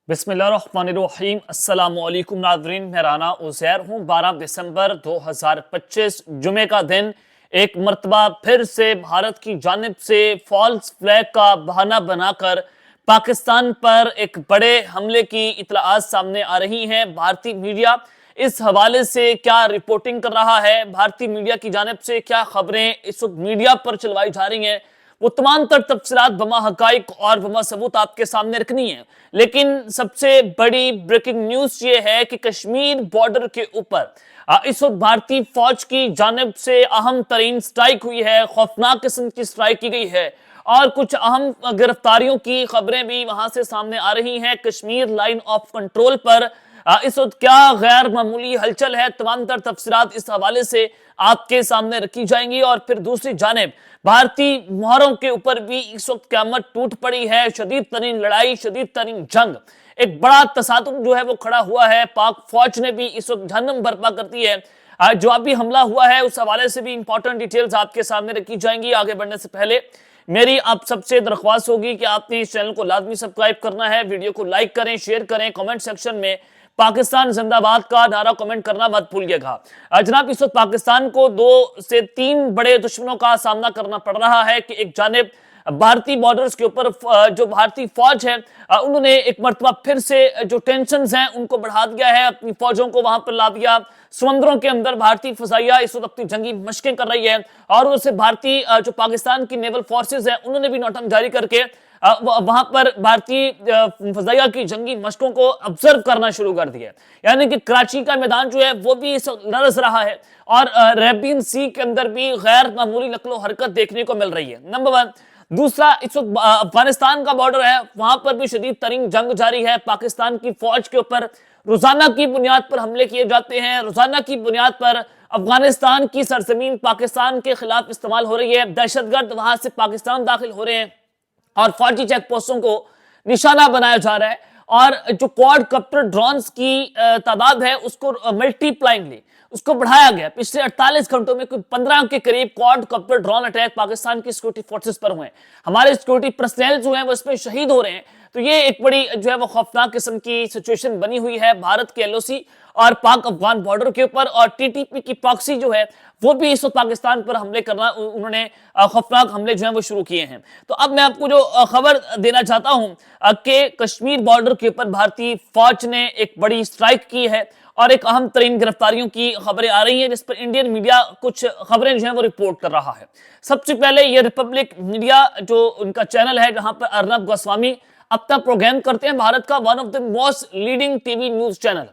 बिस्मिल्लाहिर्रहमानिर्रहीम। अस्सलाम वालेकुम नाज़रीन, मैं राना उज़ैर हूँ। 12 दिसंबर 2025 जुमे का दिन एक मर्तबा फिर से भारत की जानिब से फॉल्स फ्लैग का बहाना बनाकर पाकिस्तान पर एक बड़े हमले की इत्तलाआत सामने आ रही हैं। भारतीय मीडिया इस हवाले से क्या रिपोर्टिंग कर रहा है, भारतीय मीडिया की जानिब से क्या खबरें इस वक्त मीडिया पर चलवाई जा रही हैं, वो तमाम तर तफसीलात बमा हकाइक और बमा सबूत आपके सामने रखनी है। लेकिन सबसे बड़ी ब्रेकिंग न्यूज ये है कि कश्मीर बॉर्डर के ऊपर इस वक्त भारतीय फौज की जानिब से अहम तरीन स्ट्राइक हुई है, खौफनाक किस्म की स्ट्राइक की गई है और कुछ अहम गिरफ्तारियों की खबरें भी वहां से सामने आ रही हैं। कश्मीर लाइन ऑफ कंट्रोल पर इस वक्त क्या गैर मामूली हलचल है, तमाम तर तफसीलात इस हवाले से आपके सामने रखी जाएंगी। और फिर दूसरी जानिब भारतीय मुहरों के ऊपर भी इस वक्त क़यामत टूट पड़ी है। शदीद तरीन लड़ाई, शदीद तरीन जंग, एक बड़ा तसादुम जो है वो खड़ा हुआ है। पाक फौज ने भी इस वक्त जहन्नम बर्पा कर दी है। जो अभी हमला हुआ है उस हवाले से भी इंपॉर्टेंट डिटेल्स आपके सामने रखी जाएंगी। आगे बढ़ने से पहले मेरी आप सबसे दरख्वास्त होगी कि आपने इस चैनल को लाजमी सब्सक्राइब करना है, वीडियो को लाइक करें, शेयर करें, कमेंट सेक्शन में पाकिस्तान जिंदाबाद का नारा कमेंट करना मत भूलिएगा। जनाब, इस वक्त पाकिस्तान को 2 से 3 बड़े दुश्मनों का सामना करना पड़ रहा है कि एक जानिब भारतीय बॉर्डर्स के ऊपर जो भारतीय फौज है उन्होंने एक मर्तबा फिर से जो टेंशन्स हैं उनको बढ़ा दिया है, अपनी फौजों को वहां पर ला दिया। समुद्रों के अंदर भारतीय फजाइया इस वक्त अपनी जंगी मशकें कर रही है और उससे भारतीय जो पाकिस्तान की नेवल फोर्सेज है उन्होंने भी नोटम जारी करके वहां पर भारतीय फजाइया की जंगी मशकों को ऑब्जर्व करना शुरू कर दिया। यानी कि कराची का मैदान जो है वो भी इस वक्त लरस रहा है और अरेबियन सी के अंदर भी गैर मामूली नकलो हरकत देखने को मिल रही है। नंबर 1। दूसरा, इस वक्त अफगानिस्तान का बॉर्डर है, वहां पर भी शदीद तरीन जंग जारी है। पाकिस्तान की फौज के ऊपर रोजाना की बुनियाद पर हमले किए जाते हैं, रोजाना की बुनियाद पर अफगानिस्तान की सरजमीन पाकिस्तान के खिलाफ इस्तेमाल हो रही है। दहशतगर्द वहां से पाकिस्तान दाखिल हो रहे हैं और फौजी चेक पोस्टों को निशाना बनाया जा रहा है और जो क्वाड कॉप्टर ड्रोन्स की तादाद है उसको मल्टीप्लाइंगली उसको बढ़ाया गया। पिछले 48 घंटों में कोई 15 के करीब quad copter drone attack Pakistan की सिक्योरिटी फोर्सेस पर हुए। हमारे सिक्योरिटी पर्सनल जो हैं वो इसमें शहीद हो रहे हैं। तो ये एक बड़ी जो है वो खौफनाक किस्म की सिचुएशन बनी हुई है भारत के एलओसी और पाक अफगान बॉर्डर के ऊपर। और टीटीपी की प्रॉक्सी जो है वो भी इस वक्त पाकिस्तान पर हमले करना, उन्होंने खौफनाक हमले जो है वो शुरू किए हैं। तो अब मैं आपको जो खबर देना चाहता हूं कि कश्मीर बॉर्डर के ऊपर भारतीय फौज ने एक बड़ी स्ट्राइक की है और एक अहम तरीन गिरफ्तारियों की खबरें आ रही हैं जिस पर इंडियन मीडिया कुछ खबरें जो है वो रिपोर्ट कर रहा है। सबसे पहले ये रिपब्लिक मीडिया जो उनका चैनल है जहां पर अर्नब गोस्वामी अपना प्रोग्राम करते हैं, भारत का one of the most leading TV news channel,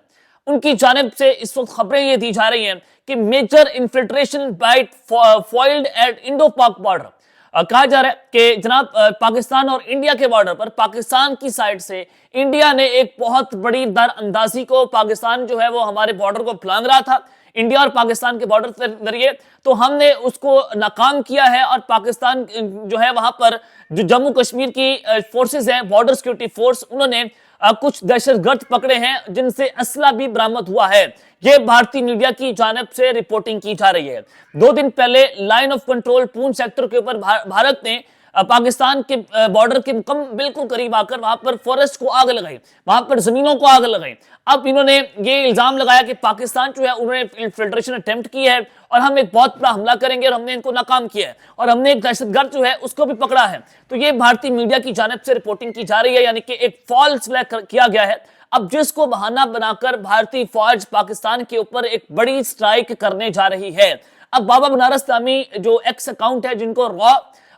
उनकी जानिब से इस वक्त खबरें ये दी जा रही हैं कि major infiltration bid foiled at Indo Pak border. कहा जा रहा है कि जनाब पाकिस्तान और इंडिया के बॉर्डर पर पाकिस्तान की साइड से इंडिया ने एक बहुत बड़ी दरअंदाजी को, पाकिस्तान जो है वो हमारे बॉर्डर को फैलान रहा था इंडिया और पाकिस्तान के बॉर्डर के जरिए, तो हमने उसको नाकाम किया है और पाकिस्तान जो है वहां पर जो जम्मू कश्मीर की फोर्सेज हैं, बॉर्डर सिक्योरिटी फोर्स, उन्होंने कुछ दहशतगर्द पकड़े हैं जिनसे असला भी बरामद हुआ है। यह भारतीय मीडिया की जानिब से रिपोर्टिंग की जा रही है। 2 दिन पहले line of control Poonch sector के ऊपर भारत ने पाकिस्तान के बॉर्डर के बिल्कुल करीब आकर वहां पर फॉरेस्ट को आग लगाई, वहां पर जमीनों को आग लगाई। अब इन्होंने ये इल्जाम लगाया कि पाकिस्तान जो है उन्होंने इन्फिल्ट्रेशन अटेम्प्ट की है और हम एक बहुत बड़ा हमला करेंगे और हमने इनको नाकाम किया है और हमने एक दहशतगर्द जो है उसको भी पकड़ा है। तो ये भारतीय मीडिया की जानिब से रिपोर्टिंग की जा रही है, यानी कि एक फॉल्स फ्लैग किया गया है। अब जिसको बहाना बनाकर भारतीय फौज पाकिस्तान के ऊपर एक बड़ी स्ट्राइक करने जा रही है। अब बाबा बनारस तामी जो एक्स अकाउंट है जिनको रॉ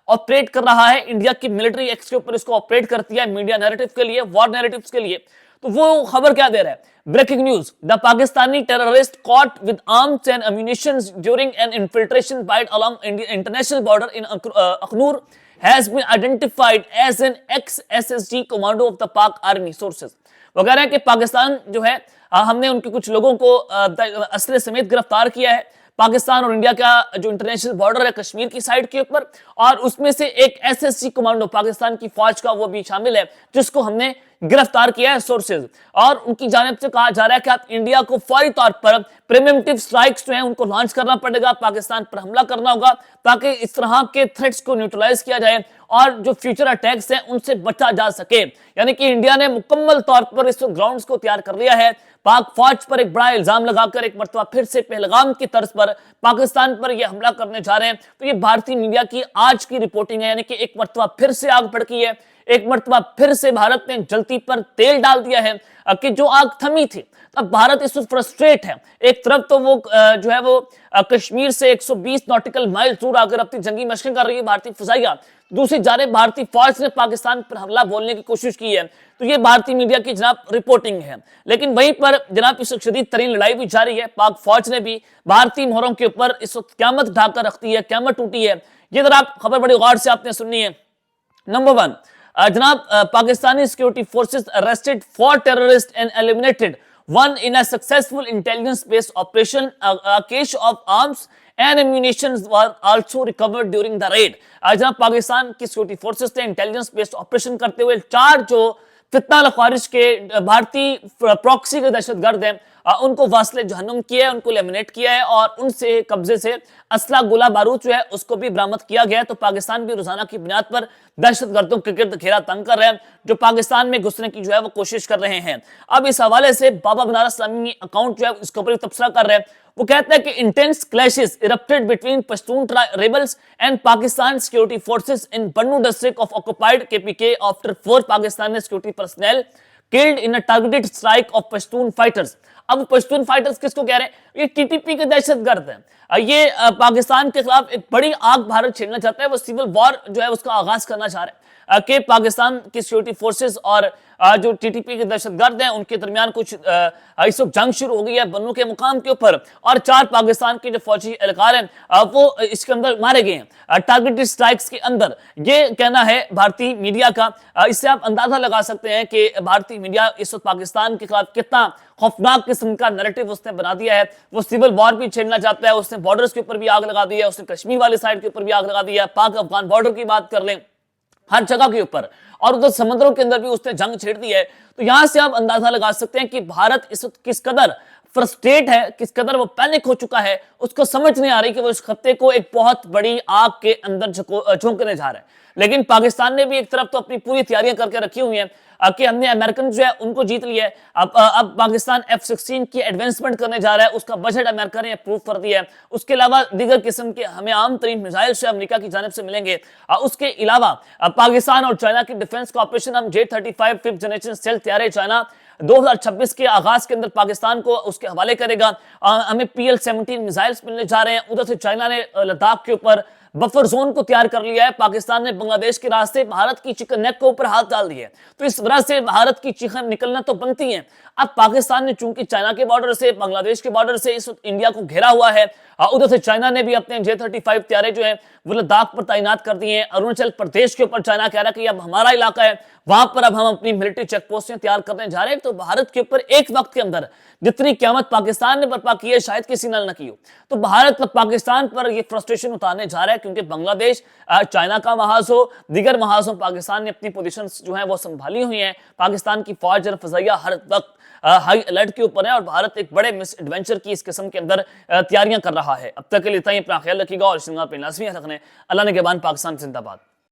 ऑपरेट कर रहा है, इंडिया की मिलिट्री एक्स के ऊपर इसको ऑपरेट करती है मीडिया नैरेटिव के लिए, वॉर नैरेटिव्स के लिए, तो वो खबर क्या दे रहा है? Breaking news, the Pakistani terrorist caught with arms and ammunitions during an infiltration bid along international border in Akhnoor has been identified as an ex-SSG commando of the Pak Army sources। वो कह रहे हैं कि पाकिस्तान जो है हमने उनके कुछ लोगों को असले समेत गिरफ्तार किया है पाकिस्तान और इंडिया का जो इंटरनेशनल बॉर्डर है कश्मीर की साइड के ऊपर, और उसमें से एक एसएसजी कमांडो पाकिस्तान की फौज का वो भी शामिल है जिसको हमने गिरफ्तार किया है सोर्सेज, और उनकी जानिब से कहा जा रहा है कि आप इंडिया को फौरी तौर पर प्रिवेंटिव स्ट्राइक्स जो हैं उनको लॉन्च करना पड़ेगा, पाकिस्तान पर हमला करना होगा ताकि इस तरह के थ्रेट्स को न्यूट्रलाइज किया जाए और जो फ्यूचर अटैक्स हैं उनसे बचा जा सके। यानी कि इंडिया ने मुकम्मल तौर पर इस ग्राउंड्स को तैयार कर लिया है। पाक फौज पर एक बड़ा इल्जाम लगाकर एक मर्तबा फिर से पहलगाम की तर्ज पर पाकिस्तान पर यह हमला करने जा रहे हैं। तो ये भारतीय मीडिया की आज की रिपोर्टिंग है, यानी कि एक मर्तबा फिर से आग भड़की है, एक मर्तबा फिर से भारत ने जलती पर तेल डाल दिया है कि जो आग थमी थी। अब भारत इस वक्त फ्रस्ट्रेट है। एक तरफ तो वो जो है वो कश्मीर से 120 नॉटिकल माइल दूर आकर अपनी जंगी मशकें कर रही है भारतीय फिजाइया, दूसरी जानिब भारतीय फौज ने पाकिस्तान पर हमला बोलने की कोशिश की है। तो ये भारतीय मीडिया की जनाब रिपोर्टिंग है। लेकिन वहीं पर जनाब इस शदीद तरीन लड़ाई भी जारी है। पाक फौज ने भी भारतीय मोहरों के ऊपर इस वक्त क़यामत ढाकर रखती है, क़यामत टूटी है। ये जनाब खबर बड़ी गौर से आपने सुननी है। नंबर 1, जनाब Pakistani security forces arrested 4 terrorist and eliminated 1 in a successful intelligence-based operation. A cache of arms and ammunition were also recovered during the raid. जनाब पाकिस्तान की सिक्योरिटी फोर्सेस ने इंटेलिजेंस बेस्ड ऑपरेशन करते हुए 4 जो फितना लख्वारिश के भारतीय प्रॉक्सी के दहशतगर्द हैं उनको वास्ले जहन्नुम किया है, उनको लेमिनेट किया है और उनसे कब्जे से असला गोला बारूद जो है उसको भी बरामद किया गया है। तो पाकिस्तान भी रोजाना की बुनियाद पर दहशतगर्दों के गिर्द घेरा तंग कर रहे हैं जो पाकिस्तान में घुसने की जो है वो कोशिश कर रहे हैं। अब इस हवाले से बाबा बनारस इस्लामी अकाउंट जो है इसके ऊपर तबसरा कर रहे हैं। वो कहते हैं कि intense clashes erupted between Pashtun rebels and Pakistan security forces in Bannu district of occupied KPK after 4 Pakistani security personal killed in a targeted strike off Pashtun fighters. अब पश्तून फाइटर्स किसको कह रहे हैं? ये टीटीपी के दहशतगर्द हैं। ये पाकिस्तान के खिलाफ एक बड़ी आग भारत छेड़ना चाहता है, वो सिविल वॉर जो है उसका आगाज करना चाह रहे हैं कि पाकिस्तान की सिक्योरिटी फोर्सेस और जो टीटीपी के दहशतगर्द हैं उनके दरमियान कुछ इस वक्त जंग शुरू हो गई है बन्नू के मुकाम के ऊपर और 4 पाकिस्तान के जो फौजी एहलकार हैं वो इसके अंदर मारे गए हैं टारगेटेड स्ट्राइक्स के अंदर। ये कहना है भारतीय मीडिया का। इससे आप अंदाजा लगा सकते हैं कि भारतीय मीडिया इस वक्त पाकिस्तान के खिलाफ कितना खौफनाक किस्म का नैरेटिव उसने बना दिया है। वो सिविल वॉर भी छेड़ना चाहता है, उसने बॉर्डर्स के ऊपर भी आग लगा दी है, उसने कश्मीर वाली साइड के ऊपर भी आग लगा दी है, पाक अफगान बॉर्डर की बात कर लें, हर जगह के ऊपर, और उधर समंदरों के अंदर भी उसने जंग छेड़ दी है। तो यहां से आप अंदाजा लगा सकते हैं कि भारत इस वक्त किस कदर फ्रस्ट्रेट है, किस कदर वो पैनिक हो चुका है। उसको समझ नहीं आ रही कि वो इस खत्ते को एक बहुत बड़ी आग के अंदर झोंकने जा रहा है। लेकिन पाकिस्तान ने भी एक तरफ तो अपनी पूरी तैयारियां करके रखी हुई हैं कि हमने अमेरिकन जो है उनको जीत लिया है। अब पाकिस्तान F-16 की एडवांसमेंट करने जा रहा है, उसका बजट अमेरिका ने अप्रूव कर दिया है। उसके अलावा दीगर किस्म के हमें आम तरीन मिसाइल से अमेरिका की जानिब से मिलेंगे। उसके अलावा पाकिस्तान और चाइना की डिफेंस कॉपरेशन, हम J-35 5th जनरेशन स्टेल्थ तैयार चाइना 2026 के आगाज के अंदर पाकिस्तान को उसके हवाले करेगा। हमें PL-17 मिसाइल्स मिलने जा रहे हैं। उधर से चाइना ने लद्दाख के ऊपर बफर जोन को तैयार कर लिया है। पाकिस्तान ने बांग्लादेश के रास्ते भारत की चिकन नेक के ऊपर हाथ डाल दिए। तो इस वजह से भारत की चीखें निकलना तो बनती हैं। अब पाकिस्तान ने चूंकि चाइना के बॉर्डर से, बांग्लादेश के बॉर्डर से इस इंडिया को घेरा हुआ है, उधर से चाइना ने भी अपने J-35 तैयारे जो है वो लद्दाख पर तैनात कर दिए हैं। अरुणाचल प्रदेश के ऊपर चाइना कह रहा है कि अब हमारा इलाका है, वहां पर अब हम अपनी मिलिट्री चेक पोस्टें तैयार करने जा रहे हैं। तो भारत के ऊपर एक वक्त के अंदर जितनी क़यामत पाकिस्तान ने बर्पा की है शायद किसी ने न की हो। तो भारत पाकिस्तान पर ये फ्रस्ट्रेशन उतारने जा रहा है क्योंकि बांग्लादेश चाइना का महाज हो, दीगर महाजों पाकिस्तान ने अपनी पोजीशन जो है वो संभाली हुई हैं। पाकिस्तान की फौज और फजाइया हर वक्त हाई अलर्ट के ऊपर है और भारत एक बड़े मिस एडवेंचर की इस किस्म के अंदर तैयारियां कर रहा है। अब तक के लिए इतना ही, अपना ख्याल रखिएगा और इस पे लाजमी रखने। अल्लाह ने के बाद पाकिस्तान जिंदाबाद।